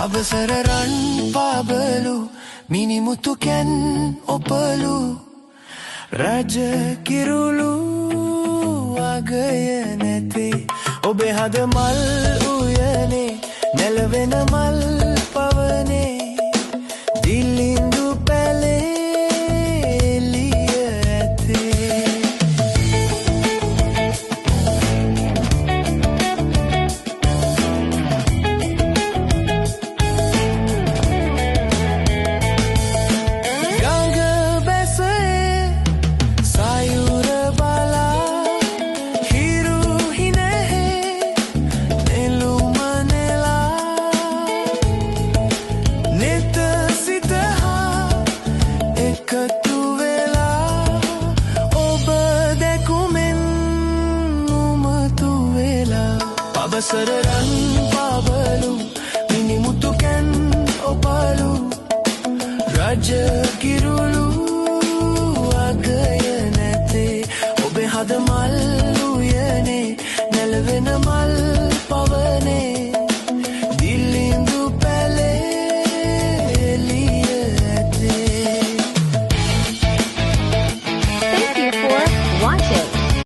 අවසර රන් පාබලු මිනිමුතු කැන් ඔපලු රජ කිරුළු අගය නැතේ ඔබේ හද මල් උයනේ නැලවෙන මල් පවනේ දිලිඳු පැලේ එළිය ඇතේ ගඟ බැසේ සයුර බලා හිරු හිනෙහි නෙළුම නෙලා නෙත සිත හා එකතු වෙලා ඔබ දැකුමෙන් උමතු වෙලා අවසර රන් පාබලු මිනිමුතු කැන් ඔපලු රජ කිරුළු අගය නැතේ ඔබේ හද මල් උයනේ නැලවෙන මල් පවනේ